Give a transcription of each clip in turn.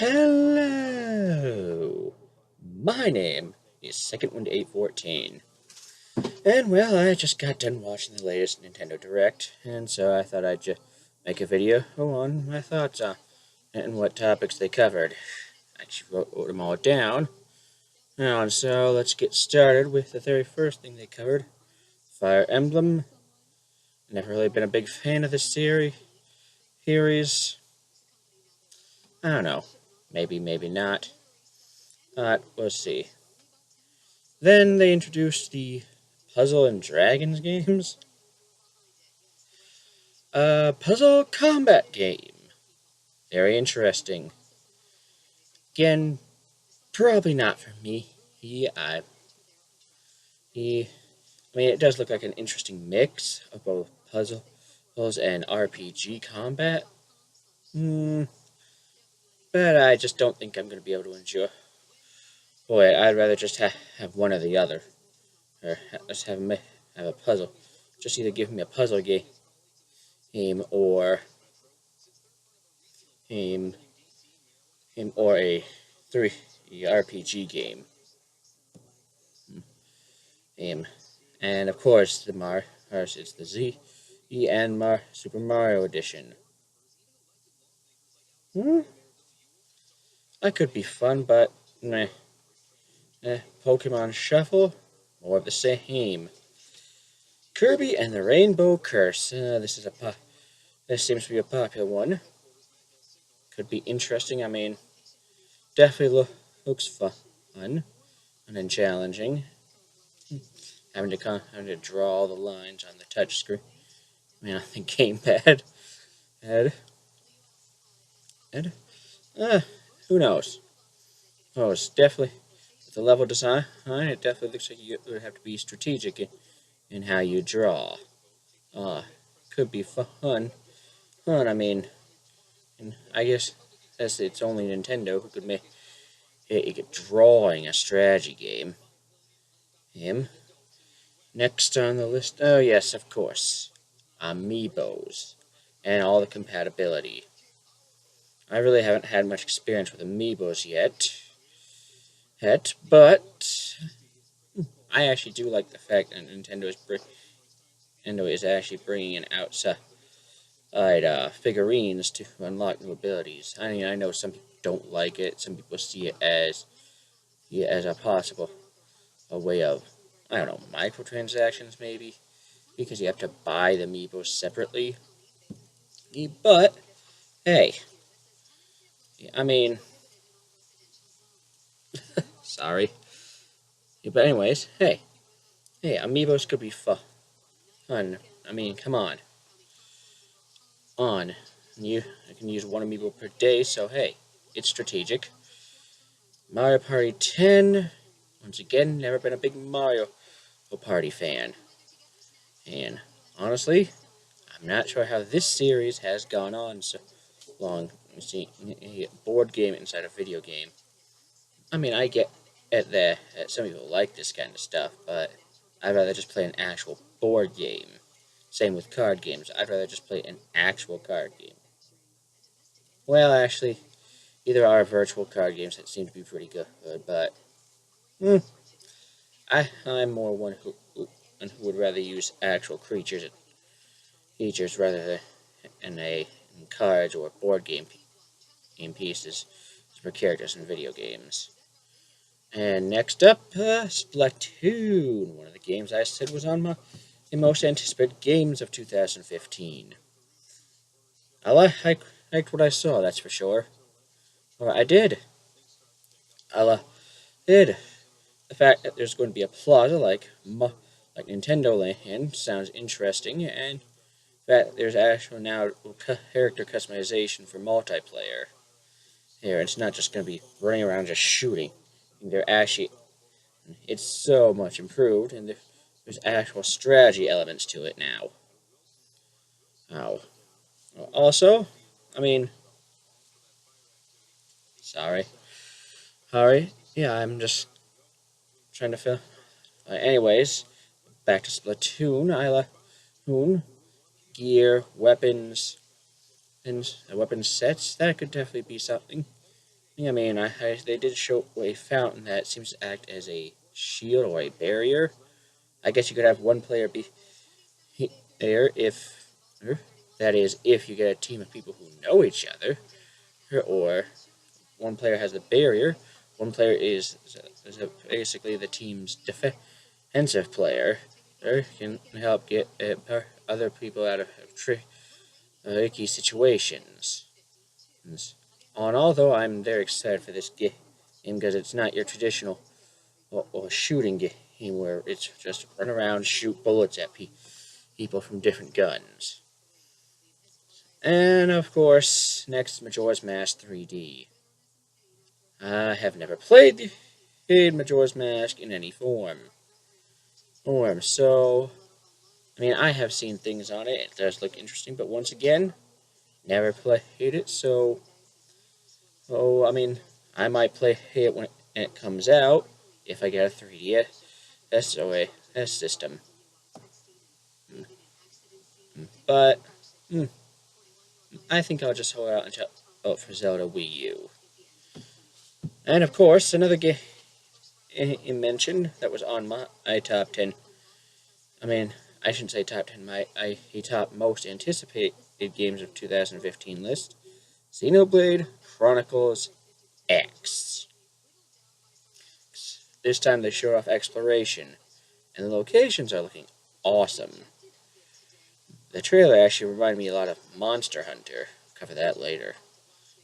Hello! My name is Second Wind 814. And well, I just got done watching the latest Nintendo Direct, and so I thought I'd just make a video on my thoughts on and what topics they covered. I actually wrote them all down. And so let's get started with the very first thing they covered. Fire Emblem. Never really been a big fan of this series. I don't know. Maybe, maybe not. But we'll see. Then they introduced the Puzzle and Dragons games. Puzzle combat game. Very interesting. Again, probably not for me. I mean, it does look like an interesting mix of both puzzles and RPG combat. But I just don't think I'm going to be able to enjoy. Boy, I'd rather just have one or the other. Or just have a puzzle. Just either give me a puzzle game or game or a 3 RPG game. And of course it's the Z and Super Mario Edition. That could be fun, but meh. Pokemon Shuffle, more of the same. Kirby and the Rainbow Curse. This seems to be a popular one. Could be interesting. I mean, definitely looks fun and then challenging. Having to draw all the lines on the touch screen. I mean, I think gamepad. Who knows? Oh, it's definitely with the level design. It definitely looks like you would have to be strategic in how you draw. Could be fun. I mean, and I guess as it's only Nintendo who could make drawing a strategy game. Next on the list, oh yes, of course, Amiibos and all the compatibility. I really haven't had much experience with Amiibos yet, but I actually do like the fact that Nintendo is actually bringing in outside figurines to unlock new abilities. I mean, I know some people don't like it. Some people see it as a possible way of, I don't know, microtransactions maybe, because you have to buy the Amiibos separately. But hey, I mean, sorry. But anyways, hey, Amiibos could be fun. I mean, come on. I can use one Amiibo per day, so hey, it's strategic. Mario Party 10. Once again, never been a big Mario Party fan. And honestly, I'm not sure how this series has gone on so long. You see, a board game inside a video game. I mean, I get that some people like this kind of stuff, but I'd rather just play an actual board game. Same with card games. I'd rather just play an actual card game. Well, actually, there are virtual card games that seem to be pretty good, but I'm more one who would rather use actual features rather than in cards or board game pieces for characters in video games. And next up, Splatoon, one of the games I said was on the most anticipated games of 2015. I liked what I saw, that's for sure. Well, I did. I did. The fact that there's going to be a plaza like Nintendo Land sounds interesting, and that there's actually now character customization for multiplayer. Here, it's not just going to be running around just shooting. It's so much improved, and there's actual strategy elements to it now. Also, I mean, sorry. Yeah, I'm just trying to feel. Anyways, back to Splatoon. Gear, weapons, and weapon sets. That could definitely be something. I mean, they did show a fountain that seems to act as a shield or a barrier. I guess you could have one player be there if, that is, if you get a team of people who know each other, or one player has the barrier, one player is basically the team's defensive player, or can help get other people out of tricky situations. And although I'm very excited for this game because it's not your traditional or shooting game where it's just run around, shoot bullets at people from different guns. And of course, next Majora's Mask 3D. I have never played Majora's Mask in any form. So, I mean, I have seen things on it. It does look interesting, but once again, never played it. So, I mean, I might play it when it comes out if I get a 3DS or a system. But I think I'll just hold out until for Zelda Wii U. And of course, another game he mentioned that was on my top 10. I mean, I shouldn't say top 10, he top most anticipated games of 2015 list. Xenoblade Chronicles X. This time they show off exploration, and the locations are looking awesome. The trailer actually reminded me a lot of Monster Hunter. I'll cover that later.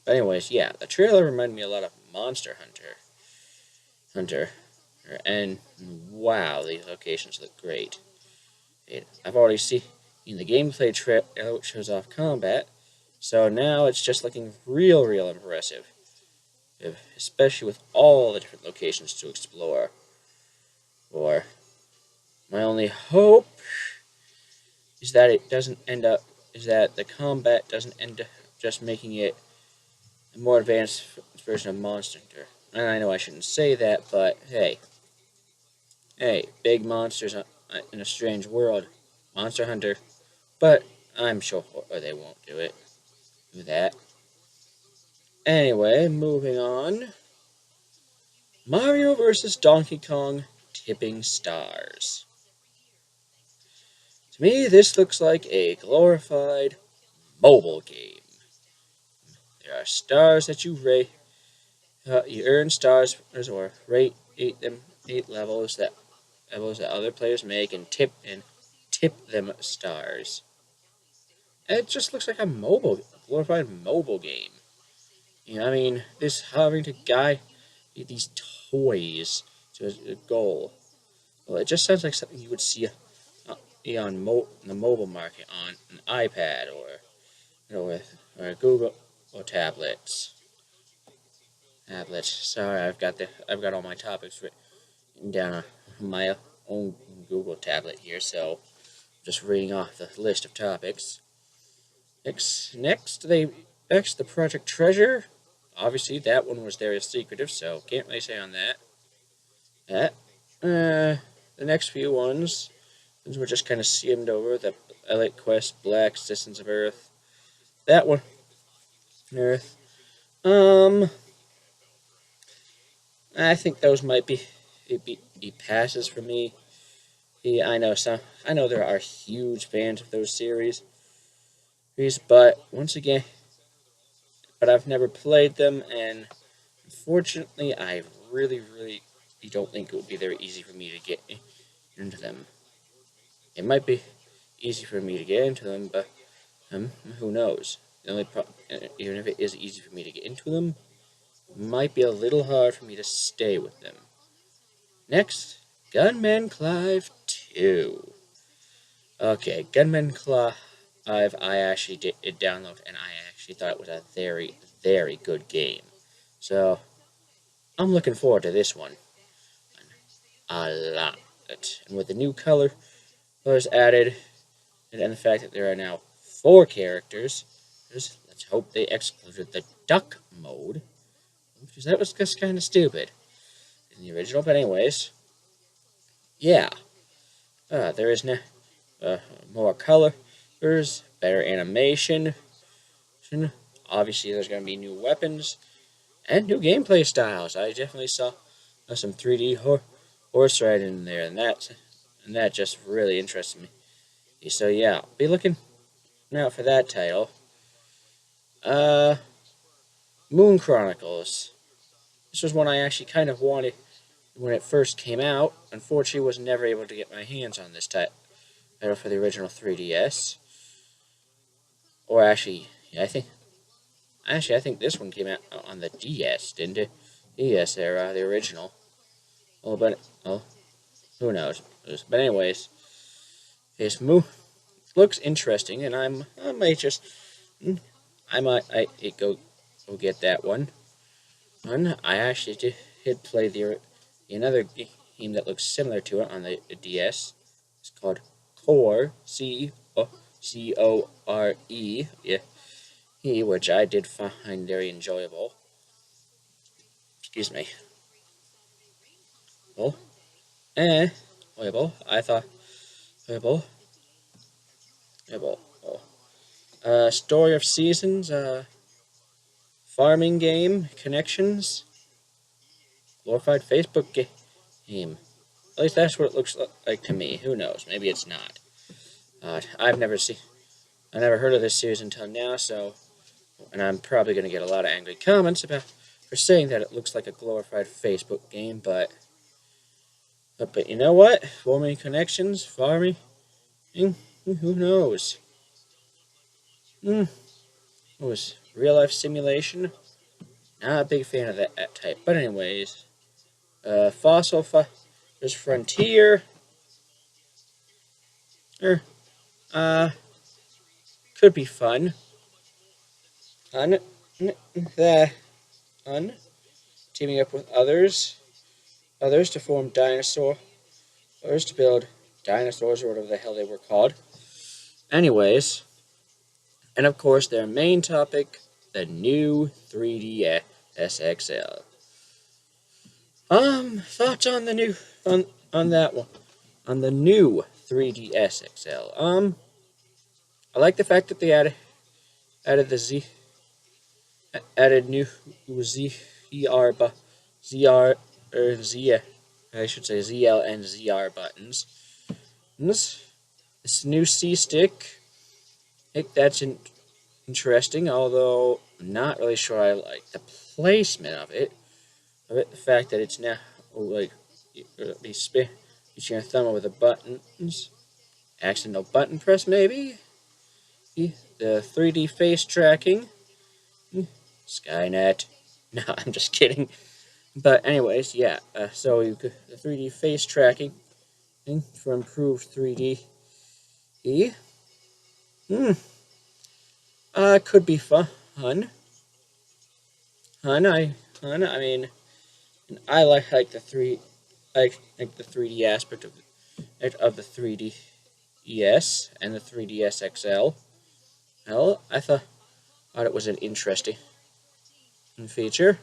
But anyways, yeah, the trailer reminded me a lot of Monster Hunter. And wow, these locations look great. I've already seen the gameplay trailer, which shows off combat, so now it's just looking real impressive. Especially with all the different locations to explore. Or my only hope is that the combat doesn't end up just making it a more advanced version of Monster Hunter. And I know I shouldn't say that, but hey, big monsters in a strange world, Monster Hunter. But I'm sure they won't do that. Anyway, moving on. Mario vs. Donkey Kong Tipping Stars. To me, this looks like a glorified mobile game. There are stars that you rate. You earn stars or rate eight levels that other players make and tip them stars. And it just looks like a glorified mobile game. I mean, this having to guide these toys to a goal. Well, it just sounds like something you would see on the mobile market on an iPad or Google or tablets. Sorry, I've got all my topics written down on my own Google tablet here, so just reading off the list of topics. Next, the Project Treasure. Obviously, that one was very secretive, so can't really say on that. The next few ones were just kind of skimmed over. The Elite Quest, Black, Citizens of Earth. That one, Earth. I think those might be passes for me. Yeah, I know there are huge fans of those series, but once again, I've never played them, and unfortunately, I really don't think it would be very easy for me to get into them. It might be easy for me to get into them, but who knows? The only even if it is easy for me to get into them, it might be a little hard for me to stay with them. Next, Gunman Clive 2. Okay, Gunman Clive, I actually did download, and I actually thought it was a very good game. So, I'm looking forward to this one a lot. And with the new colors added, and the fact that there are now 4 characters, let's hope they excluded the duck mode, because that was just kind of stupid in the original. But anyways, yeah, there is now more colors, better animation. Obviously, there's going to be new weapons, and new gameplay styles. I definitely saw some 3D horse riding in there, and that just really interested me. So yeah, I'll be looking out for that title. Uh, Moon Chronicles. This was one I actually kind of wanted when it first came out. Unfortunately, was never able to get my hands on this title for the original 3DS. Or actually, yeah, I think this one came out on the DS, didn't it? DS era, the original. Who knows? But anyways, this looks interesting, and I might just, I go get that one. And I actually did play another game that looks similar to it on the DS. It's called Core, Core, yeah, which I did find very enjoyable. Excuse me. Well, enjoyable. I thought enjoyable. Enjoyable. Story of Seasons. Farming game connections. Glorified Facebook game. At least that's what it looks like to me. Who knows? Maybe it's not. I never heard of this series until now, and I'm probably going to get a lot of angry comments for saying that it looks like a glorified Facebook game, but you know what? Forming connections, farming, who knows? It was real life simulation. Not a big fan of that type, but anyways, Fossil there's Frontier. Uh, could be fun. Fun. Teaming up with others to form others to build dinosaurs or whatever the hell they were called. Anyways, and of course their main topic, the new 3DS XL. Thoughts on the new on that one, on the new 3DS XL. I like the fact that they added new ZR or Z, I should say ZL and ZR buttons. And this new C stick, I think that's interesting. Although I'm not really sure I like the placement of it. The fact that it's now like reaching your thumb over the buttons, accidental button press maybe. The 3D face tracking. Skynet. No, I'm just kidding. But anyways, yeah. So the 3D face tracking for improved 3D. Could be fun. I mean, I like the the 3D aspect of the 3DS and the 3DS XL. Well, I thought it was an interesting feature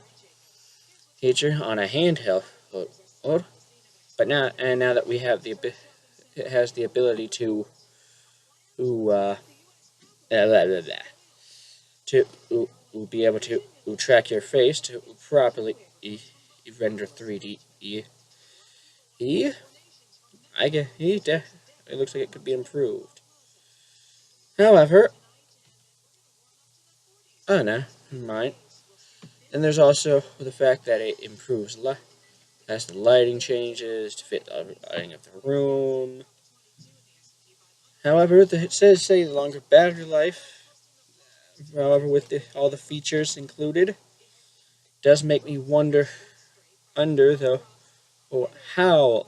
on a handheld. But now that we have it has the ability to blah, blah, blah, blah, to be able to track your face to properly render 3D. It looks like it could be improved. However, oh no, never mind. And there's also the fact that it improves as the lighting changes to fit the lighting of the room. However, it says the longer battery life. However, with all the features included, does make me wonder though, how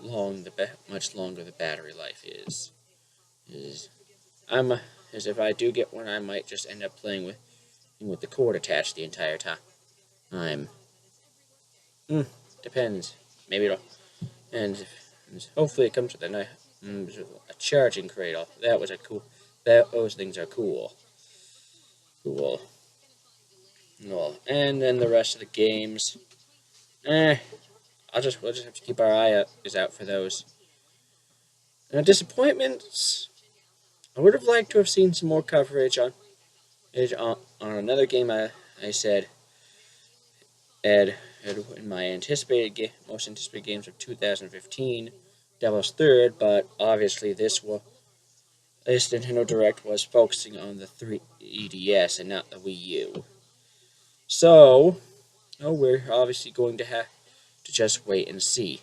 much longer the battery life is. As if I do get one, I might just end up playing with the cord attached the entire time. Depends. Maybe it'll, and hopefully it comes with a charging cradle. Those things are cool. Well, and then the rest of the games, we'll just have to keep our eye out for those. Disappointments. I would have liked to have seen some more coverage on another game I said in my most anticipated games of 2015, Devil's Third, but obviously this Nintendo Direct was focusing on the 3DS and not the Wii U. So, we're obviously going to have to just wait and see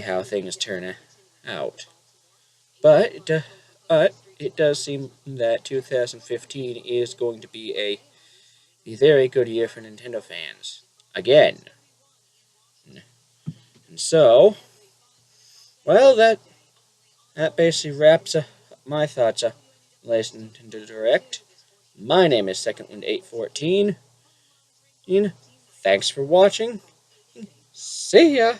how things turn out. But it does seem that 2015 is going to be a very good year for Nintendo fans. Again. And so, well, that basically wraps up my thoughts on latest Nintendo Direct. My name is SecondWind814. Thanks for watching. See ya!